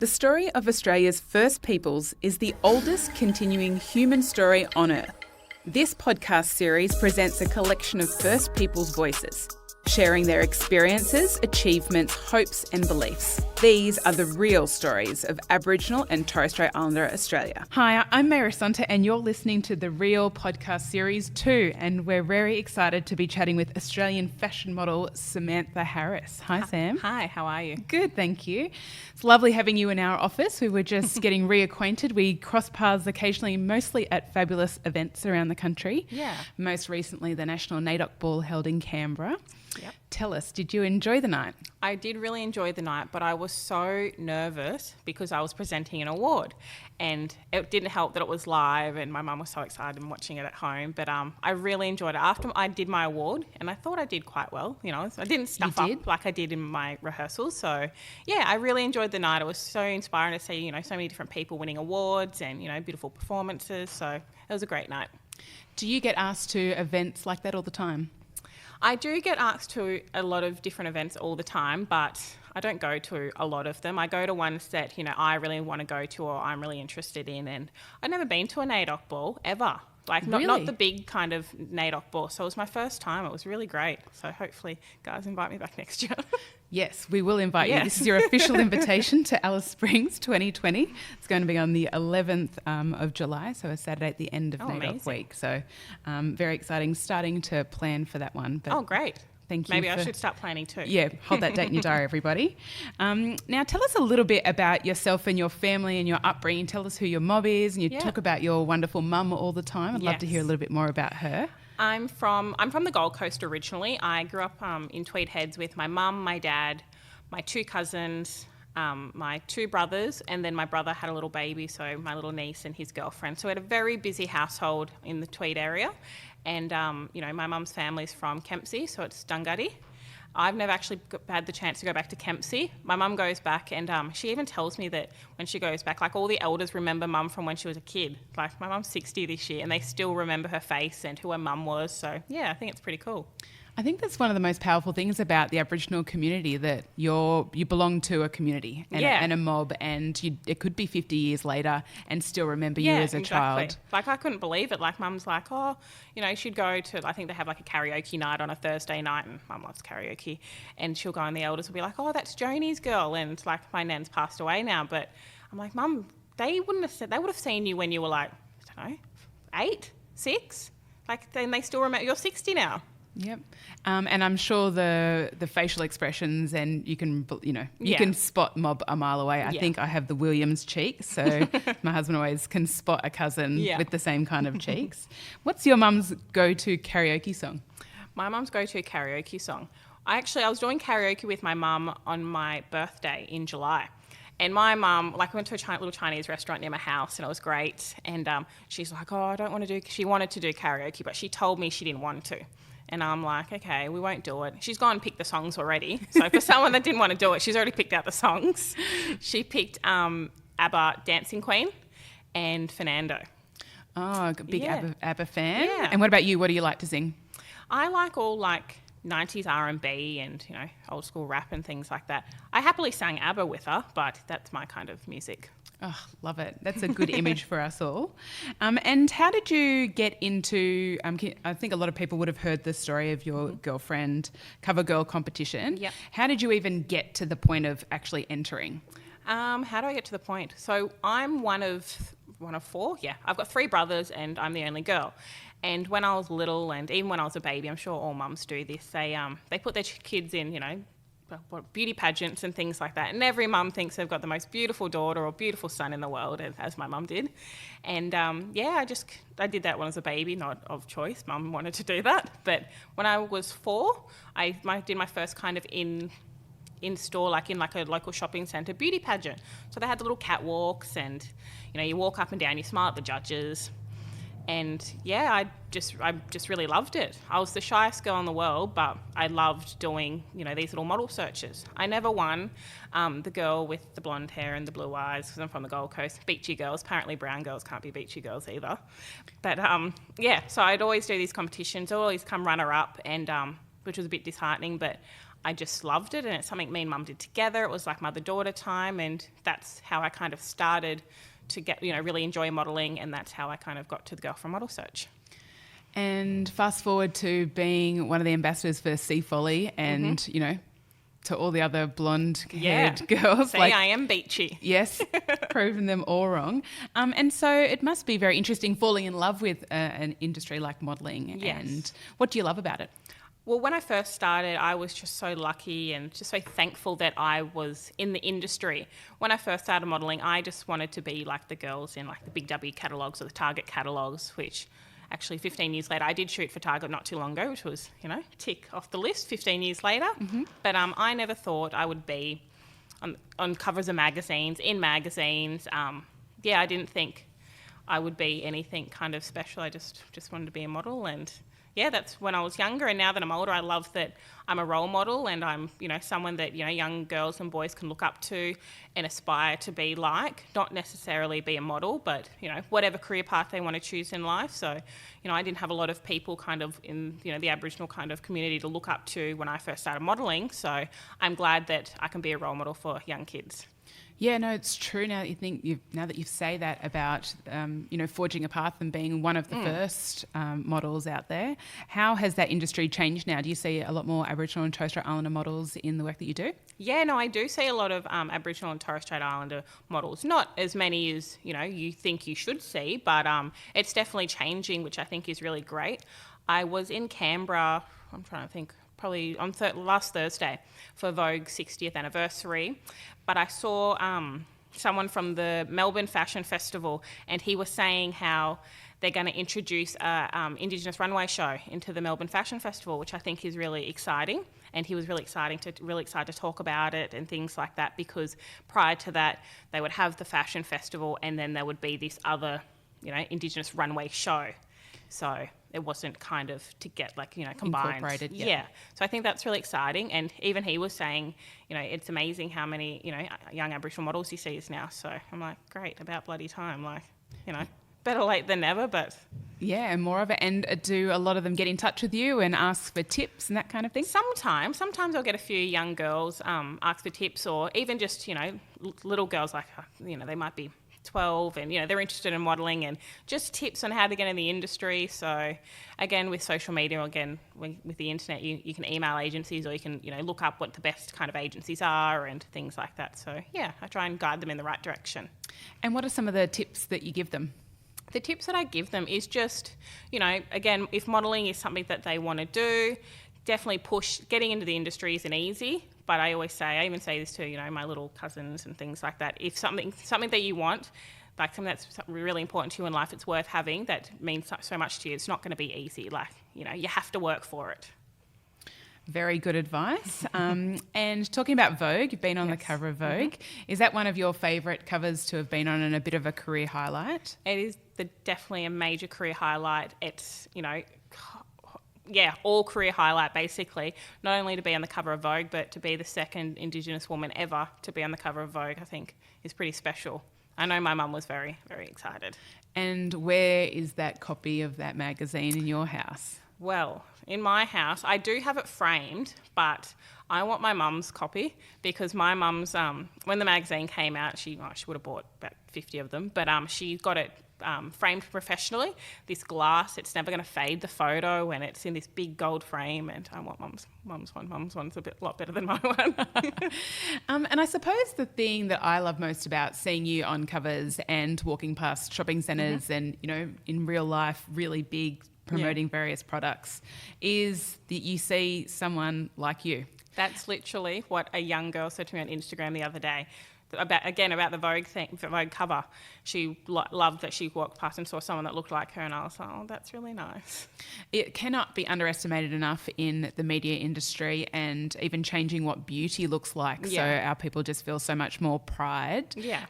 The story of Australia's First Peoples is the oldest continuing human story on Earth. This podcast series presents a collection of First Peoples voices, sharing their experiences, achievements, hopes and beliefs. These are the real stories of Aboriginal and Torres Strait Islander Australia. Hi, I'm Mary Sonta and you're listening to the Real Podcast Series 2, and we're very excited to be chatting with Australian fashion model Samantha Harris. Hi, Sam. Hi, how are you? Good, thank you. It's lovely having you in our office. We were just getting reacquainted. We cross paths occasionally, mostly at fabulous events around the country. Yeah. Most recently, the National NAIDOC Ball held in Canberra. Yep. Tell us, did you enjoy the night? I did really enjoy the night, but I was so nervous because I was presenting an award, and it didn't help that it was live and my mum was so excited and watching it at home. But I really enjoyed it. After I did my award, and I thought I did quite well, you know, I didn't stuff up like I did in my rehearsals. So yeah, I really enjoyed the night. It was so inspiring to see, you know, so many different people winning awards and, you know, beautiful performances. So it was a great night. Do you get asked to events like that all the time? I do get asked to a lot of different events all the time, but I don't go to a lot of them. I go to ones that, you know, I really want to go to or I'm really interested in. And I've never been to a NAIDOC ball ever. Like not the big kind of NAIDOC ball. So it was my first time. It was really great. So hopefully guys invite me back next year. Yes, we will invite you. This is your official invitation to Alice Springs 2020. It's going to be on the 11th of July, so a Saturday at the end of NAIDOC week. So very exciting, starting to plan for that one. But great. Thank you. Maybe I should start planning too. Yeah, hold that date in your diary, everybody. Now, tell us a little bit about yourself and your family and your upbringing. Tell us who your mob is, and you talk about your wonderful mum all the time. I'd love to hear a little bit more about her. I'm from the Gold Coast originally. I grew up in Tweed Heads with my mum, my dad, my two cousins, my two brothers, and then my brother had a little baby, so my little niece and his girlfriend. So we had a very busy household in the Tweed area. And, you know, my mum's family's from Kempsey, so it's Dunghutti. I've never actually had the chance to go back to Kempsey. My mum goes back and she even tells me that when she goes back, like all the elders remember mum from when she was a kid. Like my mum's 60 this year and they still remember her face and who her mum was. So, yeah, I think it's pretty cool. I think that's one of the most powerful things about the Aboriginal community, that you belong to a community and a mob, and it could be 50 years later and still remember you as a child. Like I couldn't believe it. Like mum's like, oh, you know, she'd go to, I think they have like a karaoke night on a Thursday night, and mum loves karaoke, and she'll go and the elders will be like, oh, that's Joni's girl, and like my nan's passed away now, but I'm like, mum, they would have seen you when you were like, I don't know, 8, 6, like then they still remember. You're 60 now. Yep. And I'm sure the facial expressions, and you can spot mob a mile away. I think I have the Williams cheek, so my husband always can spot a cousin with the same kind of cheeks. What's your mum's go-to karaoke song? My mum's go-to karaoke song. I was doing karaoke with my mum on my birthday in July. And my mum, like, we went to a little Chinese restaurant near my house and it was great. And she's like, oh, I don't want to do... She wanted to do karaoke, but she told me she didn't want to. And I'm like, okay, we won't do it. She's gone and picked the songs already. So for someone that didn't want to do it, she's already picked out the songs. She picked ABBA Dancing Queen and Fernando. Oh, big ABBA fan. Yeah. And what about you? What do you like to sing? I like all 90s R&B and, you know, old school rap and things like that. I happily sang ABBA with her, but that's my kind of music. Oh, love it. That's a good image for us all. And how did you get into, I think a lot of people would have heard the story of your girlfriend cover girl competition. Yep. How did you even get to the point of actually entering? How do I get to the point? So I'm one of 4. Yeah, I've got 3 brothers and I'm the only girl. And when I was little, and even when I was a baby, I'm sure all mums do this, they put their kids in, you know, beauty pageants and things like that. And every mum thinks they've got the most beautiful daughter or beautiful son in the world, as my mum did. And I did that when I was a baby, not of choice. Mum wanted to do that. But when I was 4, I did my first kind of in-store, like in like a local shopping centre beauty pageant. So they had the little catwalks and, you know, you walk up and down, you smile at the judges. And yeah, I just really loved it. I was the shyest girl in the world, but I loved doing, you know, these little model searches. I never won the girl with the blonde hair and the blue eyes, because I'm from the Gold Coast. Beachy girls. Apparently brown girls can't be beachy girls either. But so I'd always do these competitions. I'd always come runner-up, and which was a bit disheartening, but I just loved it, and it's something me and Mum did together. It was like mother-daughter time, and that's how I kind of started to get, really enjoy modelling, and that's how I kind of got to the Girlfriend Model Search. And fast forward to being one of the ambassadors for Seafolly and, to all the other blonde-haired girls. See, I am beachy. Yes, proving them all wrong. And so it must be very interesting falling in love with an industry like modelling. Yes. And what do you love about it? Well, when I first started, I was just so lucky and just so thankful that I was in the industry. When I first started modelling, I just wanted to be like the girls in like the Big W catalogues or the Target catalogues, which actually 15 years later, I did shoot for Target not too long ago, which was, tick off the list 15 years later. Mm-hmm. But I never thought I would be on covers of magazines, in magazines. I didn't think I would be anything kind of special. I just wanted to be a model, and that's when I was younger. And now that I'm older, I love that I'm a role model, and I'm, someone that, young girls and boys can look up to and aspire to be like, not necessarily be a model, but, whatever career path they want to choose in life. So, I didn't have a lot of people kind of in, the Aboriginal kind of community to look up to when I first started modelling. So I'm glad that I can be a role model for young kids. Yeah, no, it's true. Now that you say that about forging a path and being one of the first models out there, how has that industry changed now? Do you see a lot more Aboriginal and Torres Strait Islander models in the work that you do? Yeah, no, I do see a lot of Aboriginal and Torres Strait Islander models. Not as many as you think you should see, but it's definitely changing, which I think is really great. I was in Canberra. I'm trying to think. Probably on last Thursday for Vogue's 60th anniversary. But I saw someone from the Melbourne Fashion Festival, and he was saying how they're going to introduce an Indigenous runway show into the Melbourne Fashion Festival, which I think is really exciting. And he was really excited to talk about it and things like that, because prior to that, they would have the fashion festival and then there would be this other, Indigenous runway show. So it wasn't kind of to get combined. Incorporated, yeah. So I think that's really exciting. And even he was saying, it's amazing how many, young Aboriginal models he sees now. So I'm like, great, about bloody time. Better late than never, but... Yeah, and more of it. And do a lot of them get in touch with you and ask for tips and that kind of thing? Sometimes I'll get a few young girls ask for tips, or even just, little girls they might be 12 and they're interested in modelling, and just tips on how to get in the industry. So again, with social media, again with the internet, you can email agencies, or you can look up what the best kind of agencies are and things like that. So I try and guide them in the right direction. And what are some of the tips that you give them? The tips that I give them is just, again, if modelling is something that they want to do, definitely push. Getting into the industry isn't easy, but I even say this to, my little cousins and things like that. If something that you want, like something that's really important to you in life, it's worth having, that means so much to you, it's not going to be easy. You have to work for it. Very good advice. And talking about Vogue, you've been on the cover of Vogue. Mm-hmm. Is that one of your favourite covers to have been on and a bit of a career highlight? It is definitely a major career highlight. It's, all career highlight basically. Not only to be on the cover of Vogue, but to be the second Indigenous woman ever to be on the cover of Vogue, I think is pretty special. I know my mum was very, very excited. And where is that copy of that magazine in your house? Well, in my house, I do have it framed, but I want my mum's copy, because my mum's, when the magazine came out, she would have bought about 50 of them, but she got it framed professionally, this glass. It's never going to fade, the photo, and it's in this big gold frame, and I want mum's one. Mum's one's a lot better than my one. And I suppose the thing that I love most about seeing you on covers and walking past shopping centres and, in real life, really big, promoting various products, is that you see someone like you. That's literally what a young girl said to me on Instagram the other day about the Vogue cover. She loved that she walked past and saw someone that looked like her, and I was like, oh, that's really nice. It cannot be underestimated enough in the media industry, and even changing what beauty looks like. Yeah. So our people just feel so much more pride. Yeah.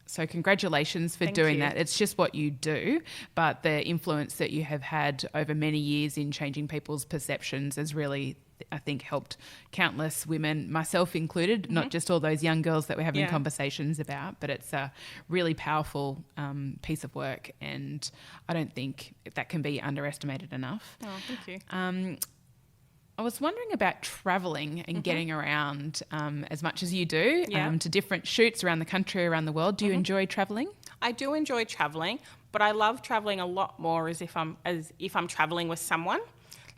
So congratulations for doing that. It's just what you do, but the influence that you have had over many years in changing people's perceptions has really, I think, helped countless women, myself included, not just all those young girls that we're having conversations about, but it's a really powerful piece of work, and I don't think that can be underestimated enough. Oh, thank you. I was wondering about travelling and getting around as much as you do to different shoots around the country, around the world. Do you enjoy travelling? I do enjoy travelling, but I love travelling a lot more as if I'm travelling with someone.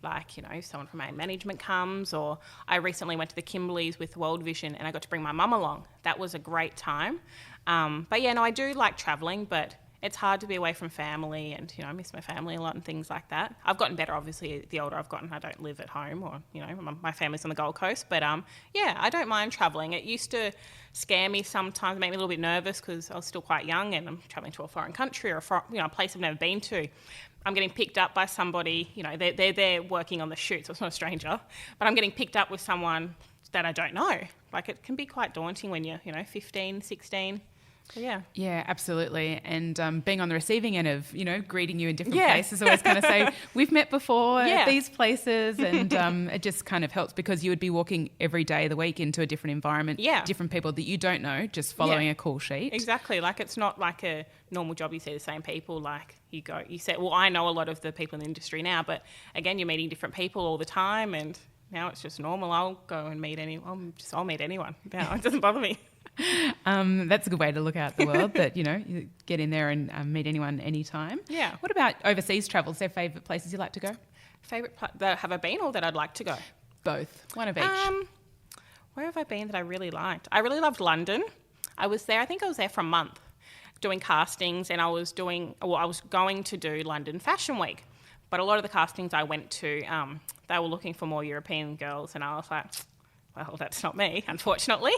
Like, you know, if someone from my management comes, or I recently went to the Kimberleys with World Vision and I got to bring my mum along. That was a great time. But yeah, no, I do like travelling, but it's hard to be away from family, and, you know, I miss my family a lot and things like that. I've gotten better, obviously, the older I've gotten. I don't live at home, or, you know, my family's on the Gold Coast. But yeah, I don't mind travelling. It used to scare me sometimes, make me a little bit nervous because I was still quite young and I'm travelling to a foreign country or a place I've never been to. I'm getting picked up by somebody, you know, they're there working on the shoot, so it's not a stranger, but I'm getting picked up with someone that I don't know. Like, it can be quite daunting when you're, you know, 15, 16. So, yeah. Yeah, absolutely. And being on the receiving end of, you know, greeting you in different places, always kind of say, we've met before at these places. And it just kind of helps because you would be walking every day of the week into a different environment, different people that you don't know, just following a call sheet. Exactly. Like, it's not like a normal job you see the same people. Like, you say, well, I know a lot of the people in the industry now, but again, you're meeting different people all the time, and now it's just normal. I'll go and meet anyone. I'll meet anyone. Now it doesn't bother me. That's a good way to look at the world, that, you know, you get in there and meet anyone anytime. Yeah. What about overseas travel? Is there favourite places you like to go? That have I been, or that I'd like to go? Both. One of each. Where have I been that I really liked? I really loved London. I was there for a month doing castings, and I was going to do London Fashion Week. But a lot of the castings I went to, they were looking for more European girls, and I was like, well, that's not me, unfortunately.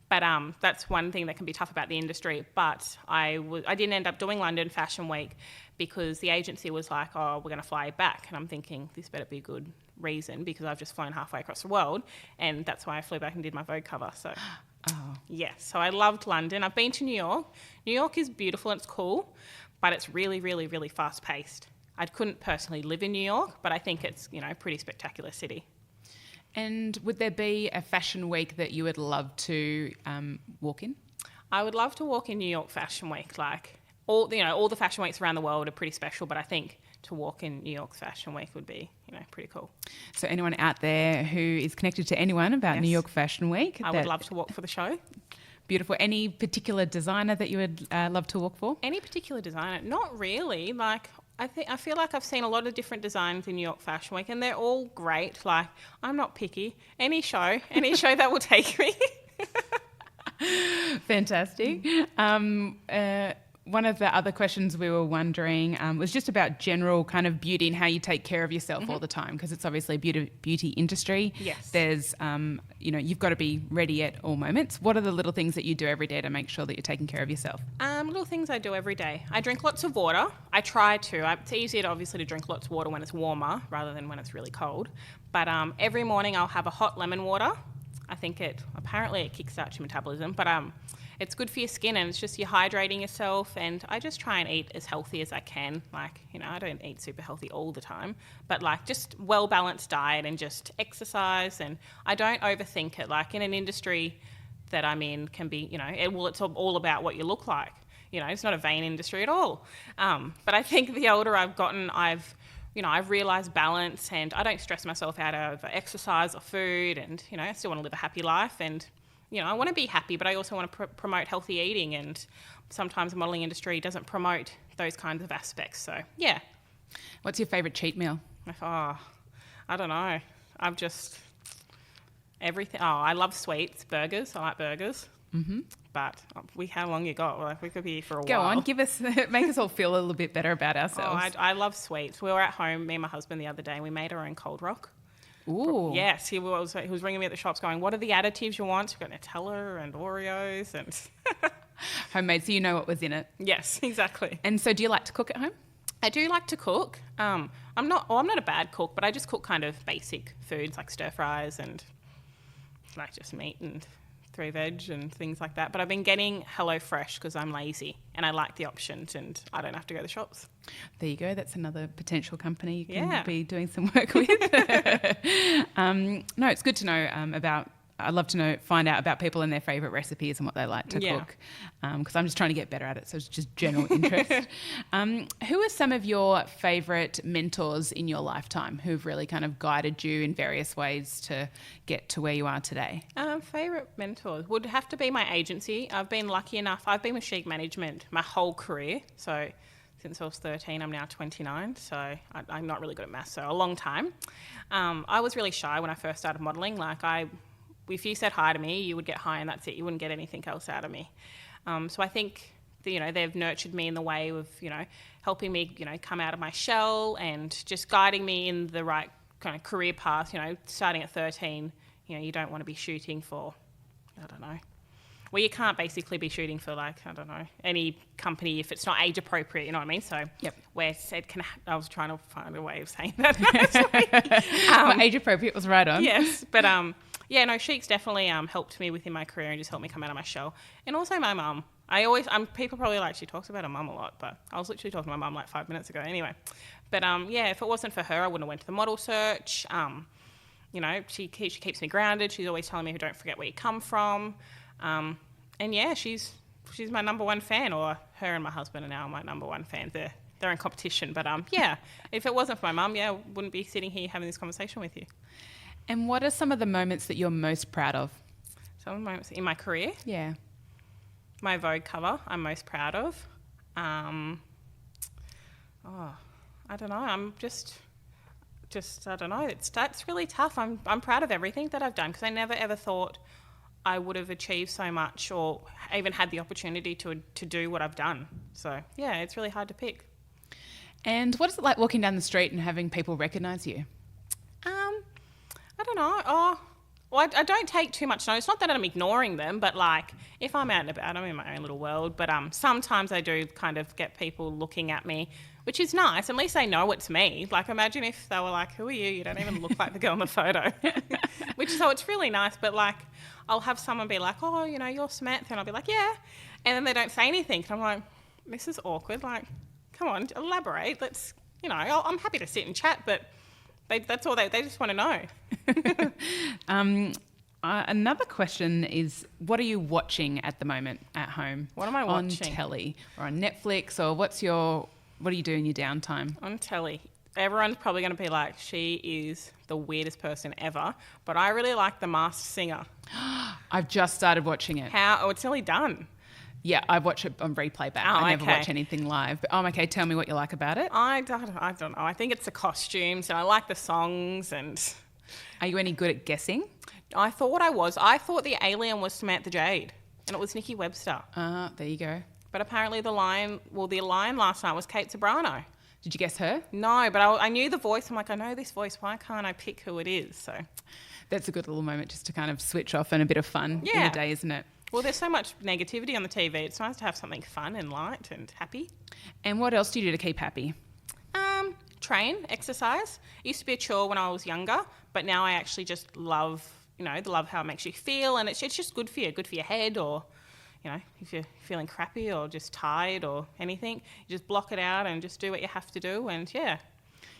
But that's one thing that can be tough about the industry. But I didn't end up doing London Fashion Week because the agency was like, oh, we're going to fly you back. And I'm thinking, this better be a good reason, because I've just flown halfway across the world. And that's why I flew back and did my Vogue cover. So, so I loved London. I've been to New York. New York is beautiful and it's cool, but it's really, really, really fast-paced. I couldn't personally live in New York, but I think it's, you know, a pretty spectacular city. And would there be a fashion week that you would love to walk in? I would love to walk in New York Fashion Week. Like, all the fashion weeks around the world are pretty special, but I think to walk in New York Fashion Week would be, you know, pretty cool. So anyone out there who is connected to anyone about New York Fashion Week? I would love to walk for the show. Beautiful. Any particular designer that you would love to walk for? Any particular designer? Not really. Like, I feel like I've seen a lot of different designs in New York Fashion Week, and they're all great. Like, I'm not picky. Any show that will take me. Fantastic. One of the other questions we were wondering was just about general kind of beauty and how you take care of yourself all the time, because it's obviously a beauty industry. Yes. There's, you've got to be ready at all moments. What are the little things that you do every day to make sure that you're taking care of yourself? Little things I do every day. I drink lots of water. I try to. It's easier, obviously, to drink lots of water when it's warmer rather than when it's really cold. But every morning I'll have a hot lemon water. I think apparently it kickstarts your metabolism, but it's good for your skin, and it's just you're hydrating yourself. And I just try and eat as healthy as I can. Like, you know, I don't eat super healthy all the time, but like just well-balanced diet and just exercise. And I don't overthink it. Like, in an industry that I'm in can be, you know, it's all about what you look like. You know, it's not a vain industry at all. But I think the older I've gotten, I've realised balance, and I don't stress myself out over exercise or food, and, you know, I still want to live a happy life, and, you know, I want to be happy, but I also want to promote healthy eating, and sometimes the modelling industry doesn't promote those kinds of aspects. So, yeah. What's your favourite cheat meal? I don't know. I'm just everything. I love sweets, burgers. I like burgers. Mm-hmm. But how long you got? Like, we could be here for a while. Go on, make us all feel a little bit better about ourselves. I love sweets. We were at home, me and my husband, the other day, and we made our own cold rock. Ooh. Yes, he was ringing me at the shops going, what are the additives you want? We've got Nutella and Oreos and... Homemade, so you know what was in it. Yes, exactly. And so do you like to cook at home? I do like to cook. I'm not a bad cook, but I just cook kind of basic foods like stir fries and like just meat and 3 veg and things like that. But I've been getting HelloFresh because I'm lazy and I like the options and I don't have to go to the shops. There you go. That's another potential company you can be doing some work with. No, it's good to know about I'd love to find out about people and their favourite recipes and what they like to cook, because I'm just trying to get better at it, so it's just general interest. Who are some of your favourite mentors in your lifetime who've really kind of guided you in various ways to get to where you are today? Favourite mentors would have to be my agency. I've been lucky enough, I've been with Chic Management my whole career, so since I was 13, I'm now 29, so I'm not really good at maths, so a long time. I was really shy when I first started modelling. If you said hi to me, you would get hi and that's it. You wouldn't get anything else out of me. So I think, they've nurtured me in the way of, helping me, come out of my shell and just guiding me in the right kind of career path. Starting at 13, you don't want to be shooting for, I don't know. Well, you can't basically be shooting for any company if it's not age appropriate, you know what I mean? So where it said, I was trying to find a way of saying that. Well, age appropriate was right on. Yes, but Chic's definitely helped me within my career and just helped me come out of my shell. And also my mum. People probably she talks about her mum a lot, but I was literally talking to my mum 5 minutes ago anyway. But if it wasn't for her, I wouldn't have went to the model search. She keeps me grounded. She's always telling me, don't forget where you come from. She's my number one fan, or her and my husband are now my number one fans. They're in competition, but if it wasn't for my mum, I wouldn't be sitting here having this conversation with you. And what are some of the moments that you're most proud of? Some of the moments in my career? Yeah. My Vogue cover, I'm most proud of. I don't know. I'm just I don't know. That's really tough. I'm proud of everything that I've done, because I never ever thought I would have achieved so much or even had the opportunity to do what I've done. So, it's really hard to pick. And what is it like walking down the street and having people recognise you? I don't know. I don't take too much notice. Not that I'm ignoring them, but if I'm out and about, I'm in my own little world. But sometimes I do kind of get people looking at me, which is nice. At least they know it's me. Imagine if they were like, who are you? You don't even look like the girl in the photo. So it's really nice. But I'll have someone be like, oh, you're Samantha. And I'll be like, yeah. And then they don't say anything. And I'm like, this is awkward. Come on, elaborate. Let's, I'm happy to sit and chat, but that's all they just want to know. Another question is, what are you watching at the moment at home? What am I watching? On telly or on Netflix, or what do you do in your downtime? On telly. Everyone's probably going to be like, she is the weirdest person ever, but I really like The Masked Singer. I've just started watching it. It's nearly done. Yeah, I watch it on replay back. I never watch anything live. But, okay, tell me what you like about it. I don't know. I think it's the costumes, and I like the songs. And are you any good at guessing? I thought I was. I thought the alien was Samantha Jade, and it was Nikki Webster. There you go. But apparently the lion last night was Kate Sobrano. Did you guess her? No, but I knew the voice. I'm like, I know this voice. Why can't I pick who it is? So that's a good little moment just to kind of switch off and a bit of fun in the day, isn't it? Well, there's so much negativity on the TV. It's nice to have something fun and light and happy. And what else do you do to keep happy? Train, exercise. It used to be a chore when I was younger, but now I actually just love how it makes you feel, and it's just good for your head, or if you're feeling crappy or just tired or anything, you just block it out and just do what you have to do, and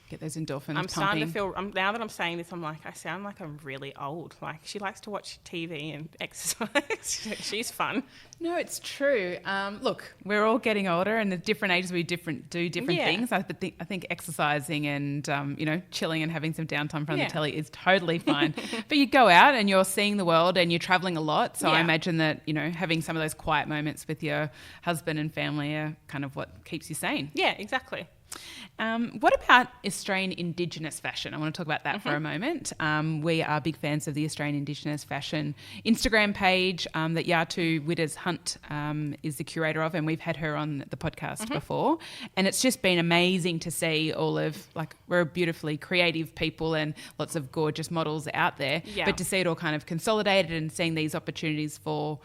get those endorphins I'm starting to feel, now that I'm saying this, I'm like, I sound like I'm really old. She likes to watch TV and exercise. She's fun. No, it's true. Look, we're all getting older, and at different ages we do different things. I think exercising and chilling and having some downtime from the telly is totally fine. But you go out and you're seeing the world and you're travelling a lot, so I imagine that having some of those quiet moments with your husband and family are kind of what keeps you sane. Yeah, exactly. What about Australian Indigenous fashion? I want to talk about that for a moment. We are big fans of the Australian Indigenous fashion Instagram page that Yatu Widders Hunt is the curator of, and we've had her on the podcast before. And it's just been amazing to see all of, we're beautifully creative people and lots of gorgeous models out there, but to see it all kind of consolidated and seeing these opportunities for,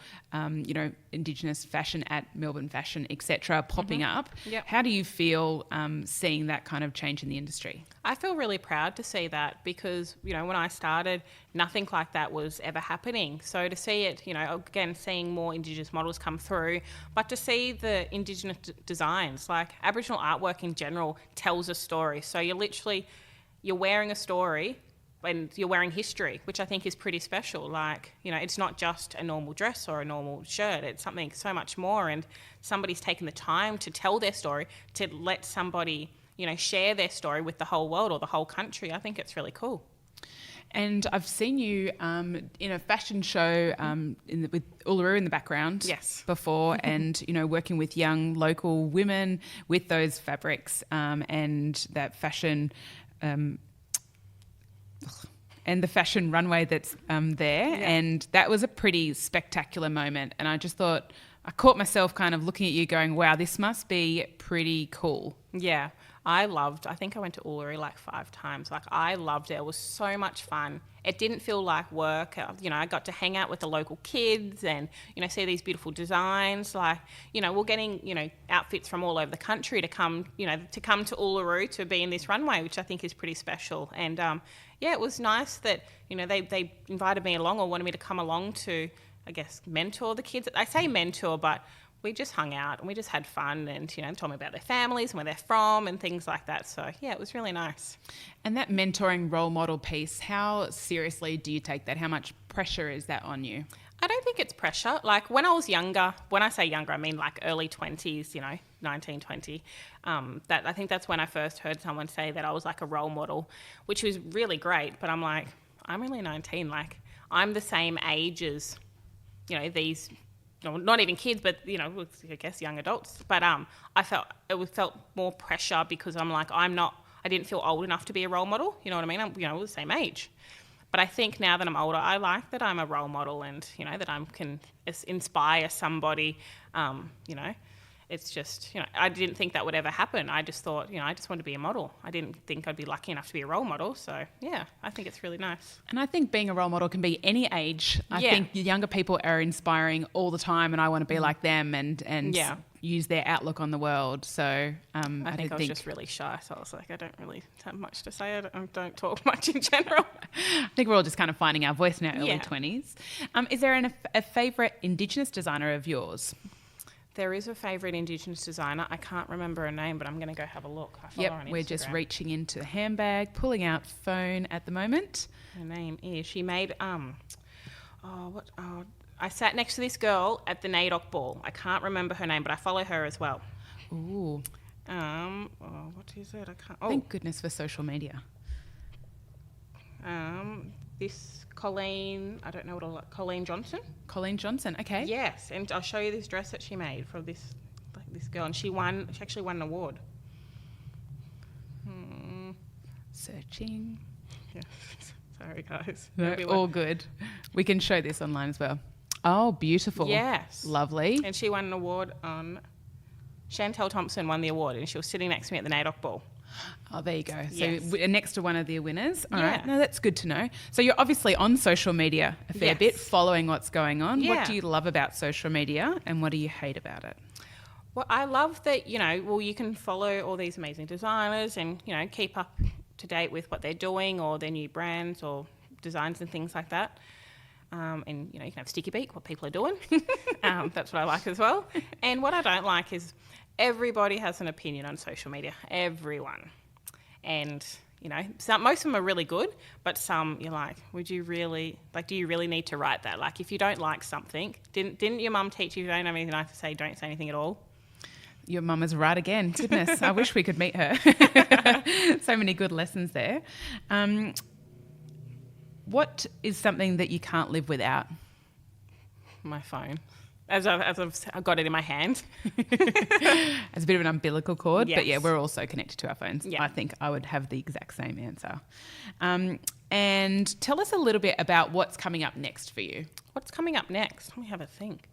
Indigenous fashion at Melbourne Fashion, etc., popping up. Yep. How do you feel seeing that kind of change in the industry? I feel really proud to see that because, when I started, nothing like that was ever happening. So to see it, again, seeing more Indigenous models come through, but to see the Indigenous designs, Aboriginal artwork in general tells a story. So you're wearing a story and you're wearing history, which I think is pretty special. Like, you know, it's not just a normal dress or a normal shirt. It's something so much more, and somebody's taken the time to tell their story, to let somebody, you know, share their story with the whole world or the whole country. I think it's really cool. And I've seen you in a fashion show with Uluru in the background before, and, you know, working with young local women with those fabrics and that fashion and the fashion runway that's there. Yeah. And that was a pretty spectacular moment. And I just thought, I caught myself kind of looking at you going, wow, this must be pretty cool. Yeah. I think I went to Uluru like 5 times. Like, I loved it. It was so much fun. It didn't feel like work. You know, I got to hang out with the local kids and, you know, see these beautiful designs. Like, you know, we're getting, you know, outfits from all over the country to come to Uluru to be in this runway, which I think is pretty special. And, yeah, it was nice that, you know, they invited me along or wanted me to come along to, I guess, mentor the kids. I say mentor, but we just hung out and we just had fun, and, you know, told me about their families and where they're from and things like that. So, yeah, it was really nice. And that mentoring role model piece, how seriously do you take that? How much pressure is that on you? I don't think it's pressure. Like, when I was younger, when I say younger, I mean like early 20s, you know, 19, 20. I think that's when I first heard someone say that I was like a role model, which was really great. But I'm like, I'm only 19. Like, I'm the same age as, you know, these, not even kids, but, you know, I guess young adults. But I felt more pressure because I'm like, I didn't feel old enough to be a role model. You know what I mean? We're the same age. But I think now that I'm older, I like that I'm a role model, and, you know, that I can inspire somebody. You know, it's just, you know, I didn't think that would ever happen. I just thought, you know, I just wanted to be a model. I didn't think I'd be lucky enough to be a role model. So, yeah, I think it's really nice. And I think being a role model can be any age. I think the younger people are inspiring all the time, and I want to be like them and use their outlook on the world. So I think I was just really shy. So I was like, I don't really have much to say. I don't talk much in general. I think we're all just kind of finding our voice in our early 20s. Is there a favourite Indigenous designer of yours? There is a favourite Indigenous designer. I can't remember her name, but I'm going to go have a look. I follow her on Instagram. We're just reaching into the handbag, pulling out phone at the moment. Her name is, she made, I sat next to this girl at the NAIDOC ball. I can't remember her name, but I follow her as well. Ooh. What is it? I can't. Thank goodness for social media. This Colleen, I don't know Colleen Johnson. Colleen Johnson, okay. Yes, and I'll show you this dress that she made for this girl, and she actually won an award. Searching. Yeah. Sorry, guys. No, all good. We can show this online as well. Oh, beautiful. Yes. Lovely. And she won an award on... Chantel Thompson won the award, and she was sitting next to me at the NAIDOC ball. Oh, there you go. So next to one of the winners. All right. No, that's good to know. So you're obviously on social media a fair bit, following what's going on. Yeah. What do you love about social media, and what do you hate about it? Well, I love that, you know, you can follow all these amazing designers and, you know, keep up to date with what they're doing or their new brands or designs and things like that. And, you know, you can have sticky beak, what people are doing. That's what I like as well. And what I don't like is everybody has an opinion on social media. Everyone. And, you know, most of them are really good, but some you're like, do you really need to write that? Like, if you don't like something, didn't your mum teach you don't have anything nice to say, don't say anything at all? Your mum is right again. Goodness, I wish we could meet her. So many good lessons there. What is something that you can't live without? My phone. As I've got it in my hand. As a bit of an umbilical cord. Yes. But, yeah, we're also connected to our phones. Yeah. I think I would have the exact same answer. And tell us a little bit about what's coming up next for you. What's coming up next? Let me have a think.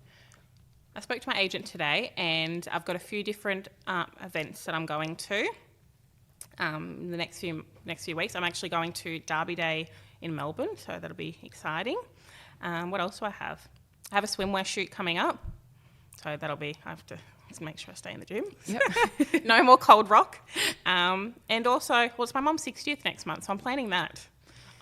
I spoke to my agent today, and I've got a few different events that I'm going to in the next few weeks. I'm actually going to Derby Day in Melbourne, so that'll be exciting. What else do I have? I have a swimwear shoot coming up, so that'll be, I have to make sure I stay in the gym. Yep. No more cold rock. And also, it's my mum's 60th next month, so I'm planning that.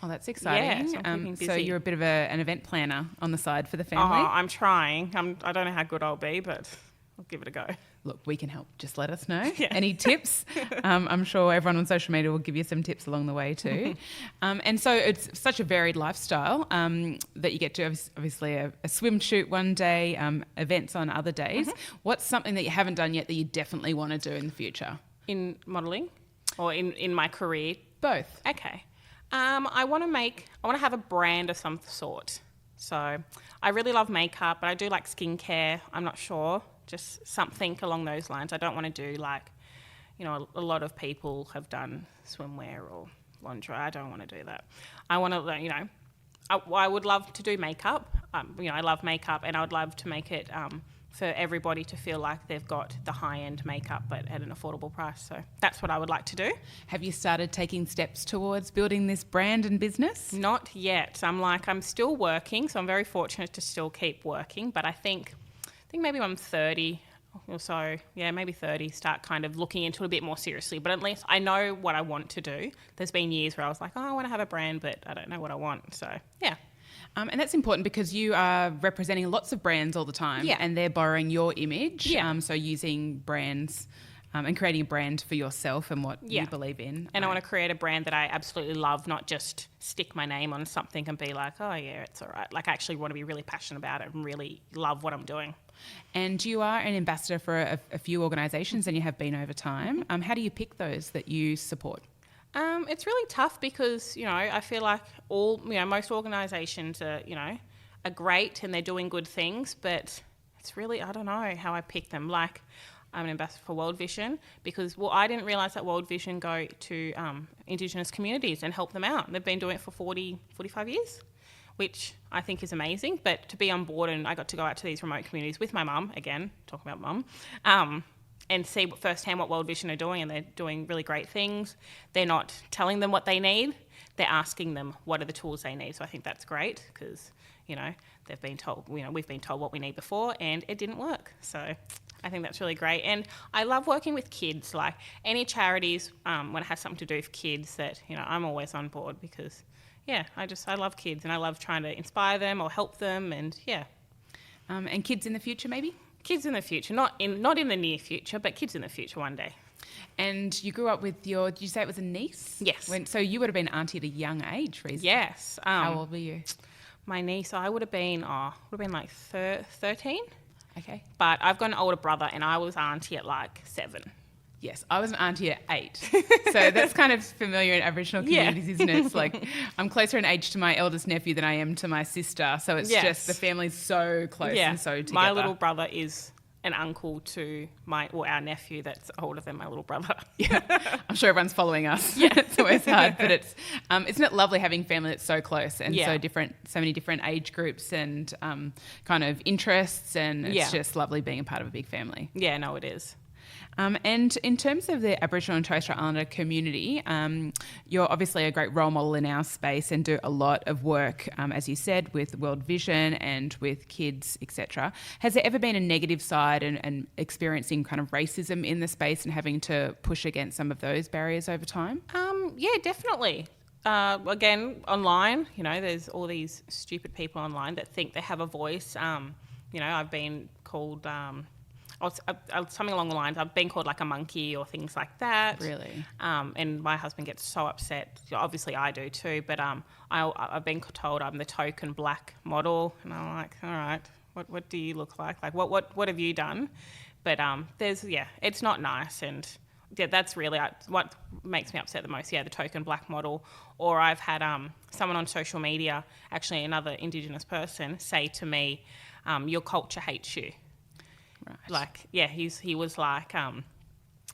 Oh, that's exciting. Yeah, so you're a bit of an event planner on the side for the family? Oh, I'm trying. I don't know how good I'll be, but I'll give it a go. Look, we can help. Just let us know. Yeah. Any tips? I'm sure everyone on social media will give you some tips along the way too. And so it's such a varied lifestyle that you get to obviously a swim shoot one day, events on other days. What's something that you haven't done yet that you definitely want to do in the future? In modelling or in my career? Both. Okay. I want to have a brand of some sort. So I really love makeup, but I do like skincare. I'm not sure. Just something along those lines. I don't want to do like, a lot of people have done swimwear or lingerie. I don't want to do that. I want to, I would love to do makeup. I love makeup, and I would love to make it for everybody to feel like they've got the high-end makeup but at an affordable price. So that's what I would like to do. Have you started taking steps towards building this brand and business? Not yet. I'm still working, so I'm very fortunate to still keep working, but I think maybe when I'm 30 or so, maybe 30, start kind of looking into it a bit more seriously. But at least I know what I want to do. There's been years where I was like, I want to have a brand, but I don't know what I want. So, yeah. And that's important because you are representing lots of brands all the time, and they're borrowing your image. So using brands and creating a brand for yourself and what you believe in. And I want to create a brand that I absolutely love, not just stick my name on something and be like, oh yeah, it's all right. Like I actually want to be really passionate about it and really love what I'm doing. And you are an ambassador for a few organisations, and you have been over time. How do you pick those that you support? It's really tough because, I feel like most organisations are great and they're doing good things, but it's really, I don't know how I pick them. Like, I'm an ambassador for World Vision because, I didn't realise that World Vision go to Indigenous communities and help them out. They've been doing it for 45 years, which I think is amazing. But to be on board, and I got to go out to these remote communities with my mum, again, talking about mum, and see firsthand what World Vision are doing, and they're doing really great things. They're not telling them what they need. They're asking them what are the tools they need. So I think that's great because, they've been told, we've been told what we need before and it didn't work. So I think that's really great. And I love working with kids, like any charities when it has something to do with kids that, I'm always on board because, I love kids and I love trying to inspire them or help them and, And kids in the future maybe? Kids in the future, not in the near future, but kids in the future one day. And you grew up with did you say it was a niece? Yes. So you would have been auntie at a young age recently? Yes. How old were you? My niece, I would have been like 13. Okay. But I've got an older brother and I was auntie at like 7. Yes, I was an auntie at 8. So that's kind of familiar in Aboriginal communities, isn't it? It's like I'm closer in age to my eldest nephew than I am to my sister. So it's just the family's so close and so together. My little brother is an uncle to our nephew that's older than my little brother. Yeah, I'm sure everyone's following us. Yeah, it's always hard, but it's isn't it lovely having family that's so close and so many different age groups and kind of interests, and it's just lovely being a part of a big family. Yeah, no, it is. And in terms of the Aboriginal and Torres Strait Islander community, you're obviously a great role model in our space and do a lot of work, as you said, with World Vision and with kids, etc. Has there ever been a negative side and experiencing kind of racism in the space and having to push against some of those barriers over time? Yeah, definitely. Again, online, there's all these stupid people online that think they have a voice. I've been called... something along the lines, I've been called like a monkey or things like that. Really? And my husband gets so upset. Obviously I do too, but I've been told I'm the token black model, and I'm like, all right, what do you look like? Like what have you done? But it's not nice, and that's really what makes me upset the most. Yeah, the token black model. Or I've had someone on social media, actually another Indigenous person, say to me, your culture hates you. Right. He was like,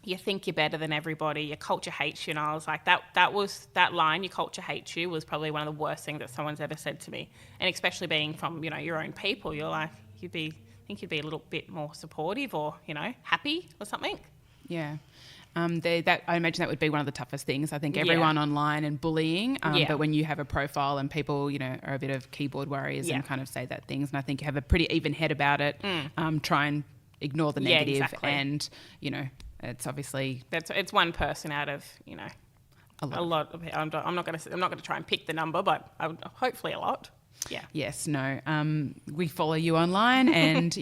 you think you're better than everybody, your culture hates you. And I was like, that line, your culture hates you, was probably one of the worst things that someone's ever said to me. And especially being from, your own people, you're like, you'd be a little bit more supportive or, happy or something. Yeah. I imagine that would be one of the toughest things. I think everyone online and bullying, but when you have a profile and people, are a bit of keyboard warriors and kind of say that things, and I think you have a pretty even head about it, try and ignore the negative. Exactly. And, it's obviously... It's one person out of, a lot of... I'm not going to try and pick the number, but hopefully a lot. Yeah. Yes, no. We follow you online and,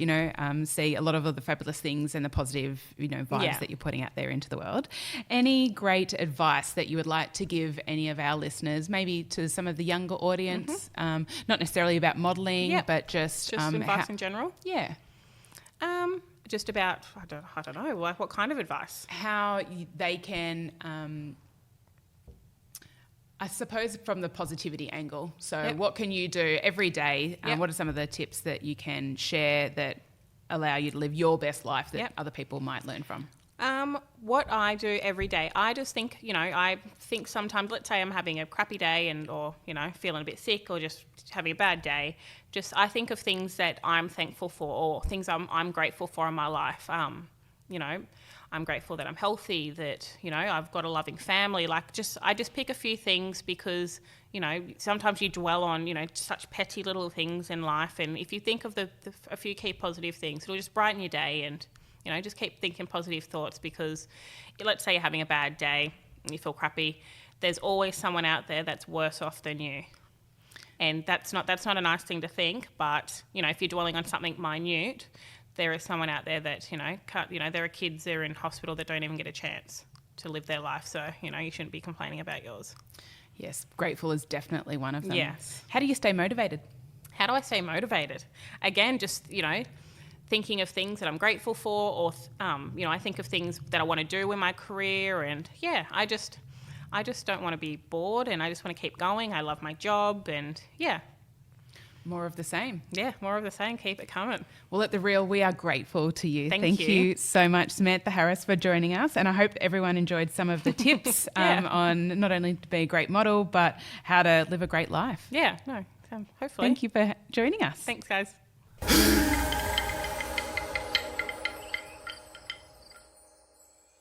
see a lot of the fabulous things and the positive, vibes that you're putting out there into the world. Any great advice that you would like to give any of our listeners, maybe to some of the younger audience, not necessarily about modelling, but just advice in general? Yeah. Just about, I don't know, like what kind of advice? How they can... I suppose from the positivity angle. So what can you do every day? What are some of the tips that you can share that allow you to live your best life that other people might learn from? What I do every day, I just think, I think sometimes, let's say I'm having a crappy day or, feeling a bit sick or just having a bad day. I think of things that I'm thankful for or things I'm grateful for in my life. I'm grateful that I'm healthy, that, I've got a loving family. I just pick a few things because, sometimes you dwell on, such petty little things in life. And if you think of a few key positive things, it'll just brighten your day and, just keep thinking positive thoughts because let's say you're having a bad day and you feel crappy. There's always someone out there that's worse off than you. And that's not a nice thing to think, but, if you're dwelling on something minute, there is someone out there that, there are kids that are in hospital that don't even get a chance to live their life. So, you shouldn't be complaining about yours. Yes, grateful is definitely one of them. Yes. How do you stay motivated? How do I stay motivated? Again, just, thinking of things that I'm grateful for or, I think of things that I want to do in my career and, I just don't want to be bored and I just want to keep going. I love my job and, More of the same. Yeah, more of the same. Keep it coming. Well, at The Real, we are grateful to you. Thank you so much, Samantha Harris, for joining us. And I hope everyone enjoyed some of the tips on not only to be a great model, but how to live a great life. Yeah, hopefully. Thank you for joining us. Thanks, guys.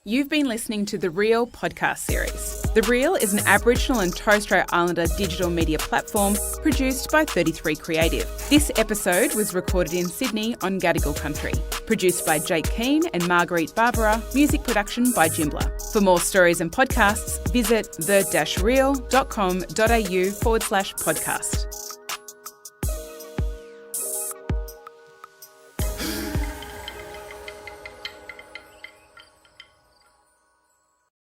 You've been listening to The Real podcast series. The Real is an Aboriginal and Torres Strait Islander digital media platform produced by 33 Creative. This episode was recorded in Sydney on Gadigal country. Produced by Jake Keane and Marguerite Barbara. Music production by Jimbler. For more stories and podcasts, visit the-real.com.au/podcast.